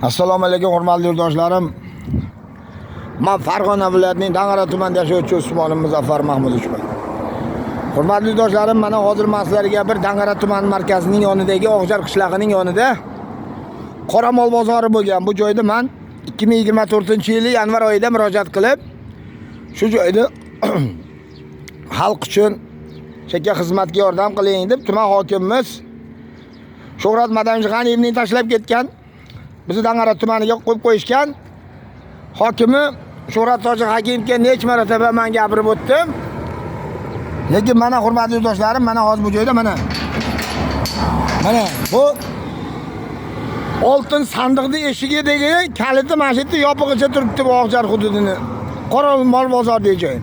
Assalomu alaykum hurmatli yurtdoshlarim. Men Farg'ona viloyatining Dang'ara tumanida yashovchi Usmonim Muzaffar Mahmudovich. Hurmatli yurtdoshlarim, mana hozir men sizlarga bir Dang'ara tuman markazining yonidagi Og'jar qishlog'ining yonida Qoramol bozori bo'lgan bu joyda men 2024-yil yanvar oyida murojaat qilib, shu joyda xalq uchun shakka xizmatga yordam qiling deb tuman hokimimiz Shuhrat Madamjig'aniyevning tashlab ketgan bizni Dang'ara tumaniga qo'yib qo'yishgan. Hokimi Shuhrat Tojiqakimovga necha marotaba men gapirib o'tdim. Lekin mana hurmatli yurtdoshlarim, mana hozir bu joyda mana bu oltin sandiqning eshigidagi kaliti mana shu yerda yopig'icha turibdi bu Og'jar hududini. Qoramol bozordagi joy.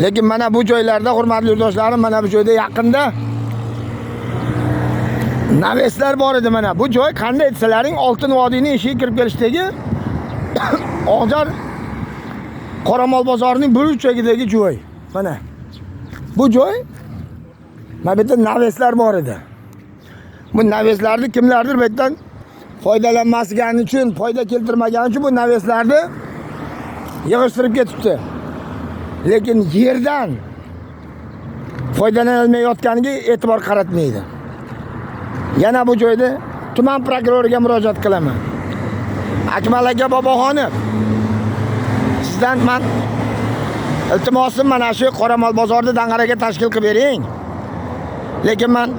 Lekin mana bu joylarda hurmatli yurtdoshlarim, mana bu joyda yaqinda naveslar bor edi. Mana bu joy qanday desalaring Oltin vodiyning eshigiga kirib kelishdagi Og'jar Qoramol bozorining burchagidagi joy. Mana bu joy, mana bu yerda naveslar bor edi. Bu naveslarni kimlardir bu yerdan foydalanmasligani uchun, foyda keltirmagani uchun bu naveslarni yig'ishtirib ketibdi. Lekin yerdan foydalanilmayotganiga e'tibor qaratmaydi. Yana bu joyda tuman prokuroriga murojaat qilaman. Akmal aka Boboxonov, sizdan men iltimosim mana shu Qoramol bozorida Dang'araga tashkil qilib bering. Lekin men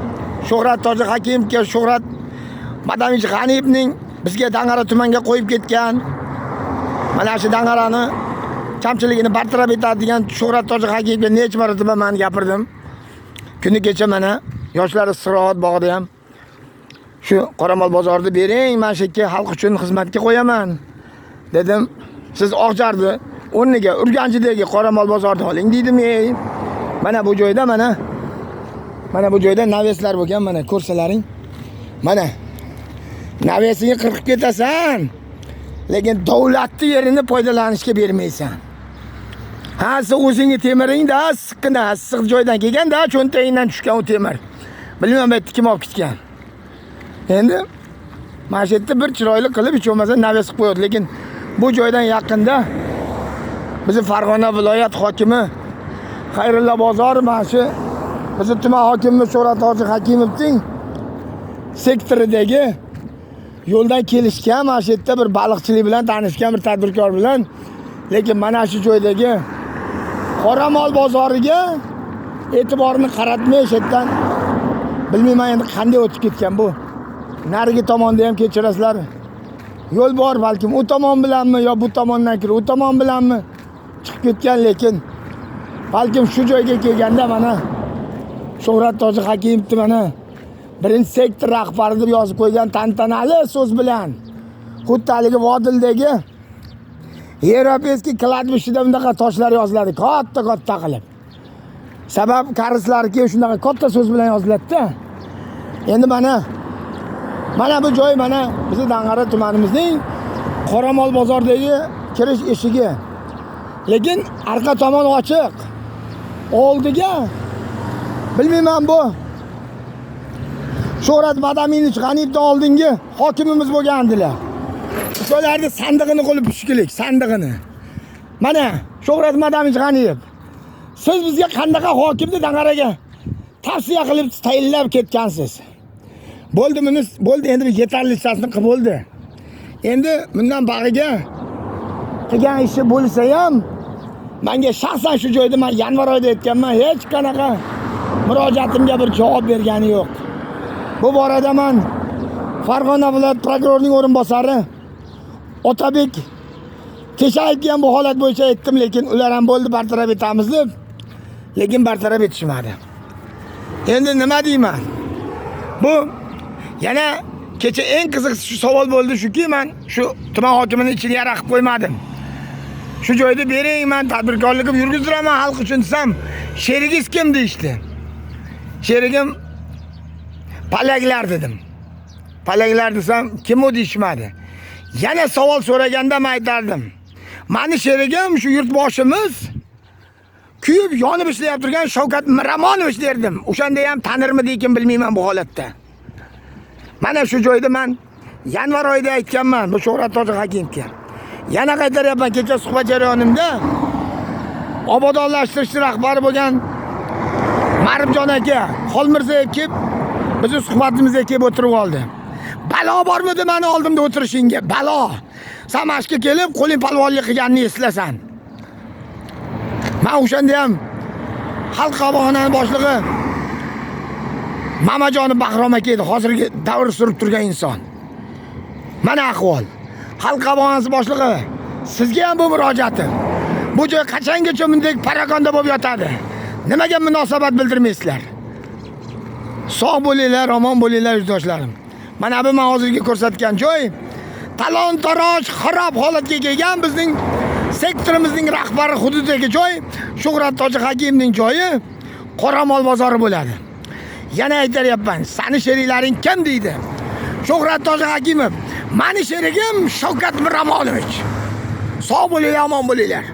Shuhrat Tojiqakimovga, Shuhrat Madamjig'aniyevning bizga Dang'ara tumanga qo'yib ketgan mana shu Dang'arani kamchiligini bartaraf etadigan Shuhrat Tojiqakimovga necha marotaba men gapirdim. Kuni kecha mana yoshlar istirohat bog'ida ham shu Qoramol bozorida bering, men shekka xalq uchun xizmatga qo'yaman dedim. Siz Og'jarni o'rniga Urganchidagi Qoramol bozorida oling dedim. Mana bu joyda mana bu joyda naveslar bo'lgan, mana ko'rsalaring. Mana navesiga qirqib ketasan, lekin davlatning yerini foydalanishga bermaysan. Ha, siz o'zingni temiringda, siqqina, siq joydan kelganda, cho'ntagingdan tushgan u temir. Bilmayman bu yerda kim olib ketgan. Endi mana shu yerda bir chiroyli qilib hech bo'lmasa naves qilib qo'yadi, lekin bu joydan yaqinda bizim Farg'ona viloyat hokimi Xayrulla Bozorov mana shu bizim tuman hokimimiz Shuhrat Tojiqakimovning sektoridagi yo'ldan kelishgan, mana shu yerda bir baliqchilik bilan tanishgan bir tadbirkor bilan, lekin mana shu joydagi Qoramol bozoriga e'tiborini qaratmay shu yerdan bilmayman endi qanday o'tib ketgan bu. Narigi tomonda ham kechirasizlar. Yo'l bor, balkim u tomon bilanmi yo bu tomondan kirib, u tomon bilanmi chiqib ketgan, lekin balkim shu joyga kelganda mana Shuhrat Tojiqakimovni mana birinchi sektor rahbari deb yozib qo'ygan tantanali so'z bilan xuddi haligi Vodildagi Yevropeyskiy kladbishida bundaqa toshlar yoziladi, katta qilib. Sabab karislarki shunaqa katta so'z bilan yoziladi-da. Endi mana bu joy mana bizni Dang'ara tumanimizning Qoramol bozoridagi kirish eshigi. Lekin arqa tomon ochiq. Oldiga bilmayman bu Shuhrat Madamjig'aniyevdan oldingi hokimimiz bo'lgandilar. O'shalarni sandig'ini qo'lib tushkilik, sandig'ini. Mana Shuhrat Madamjig'aniyev, siz bizga qandaqa hokimni Dang'araga tavsiya qilib tayinlab ketgansiz? Bo'ldi, endi yetarlichasini qilib bo'ldi. Endi bundan bag'iga qilgan ishi bo'lsa ham menga shaxsan shu joyda men yanvar oyida aytganman, hech qanaqa murojaatimga bir javob bergani yo'q. Bu borada men Farg'ona viloyat prokurorining o'rinbosari Otabek Teshayevga ham bu holat bo'yicha aytdim, lekin ular ham bo'ldi bartaraf etamiz deb, lekin bartaraf etishmadi. Endi nima deyman? Bu yana kecha eng qiziq shu savol bo'ldi shuki, men shu tuman hokimining ichiga yara qilib qo'ymadim. Shu joyda bering, men tadbirkorligim yurgiziraman xalq uchun desam, sherigingiz kim deyishdi. Sherigim Palaklar dedim. Palaklar desam, kim u deyishmadi. Yana savol so'raganda men aytardim. Meni sherigim shu yurtboshimiz kuyib yonib ishlayib turgan Shavkat Miramonovich derdim. O'shanda ham tanirmidi ekan bilmayman bu holatda. Mana shu joyda men yanvar oyida aytganman bu Shuhrat Toji Hakimovga. Yana qaytaryapman, kecha suhbat jarayonimda obodonlashtirish rahbari bo'lgan Ma'rifjon aka, Xolmirzayev kelib bizni suhbatimizga kelib o'tirib oldi. Balo bormidi meni oldimda o'tirishingga? Balo. Sen mashqqa kelib qo'ling palvonlik qilganini eslasan. Men o'shanda ham Xalq qabog'ining boshlig'i Mamajonov Bahrom aka edi, hozirgi davr surib turgan inson. Mana ahvol. Xalq qabog'asi boshlig'i, sizga ham bu murojaatim. Bu joy qachongacha bunday paragonda bo'lib yotadi? Nimaga munosabat bildirmaysizlar? Sog' bo'linglar, omon bo'linglar yurtdoshlarim. Mana bu men hozirgi ko'rsatgan joy talon-taroj, xarob holatga kelgan bizning sektorimizning rahbari hududidagi joy Shuhrat Toji Hakimovning joyi Qoramol bozori bo'ladi. Yana aytaryapman, seni sheriklaring kim deydi? Shuhrat Toji Hakimov, meni sherigim Shavkat Miromonovich. Sog' bo'linglar, omon bo'linglar.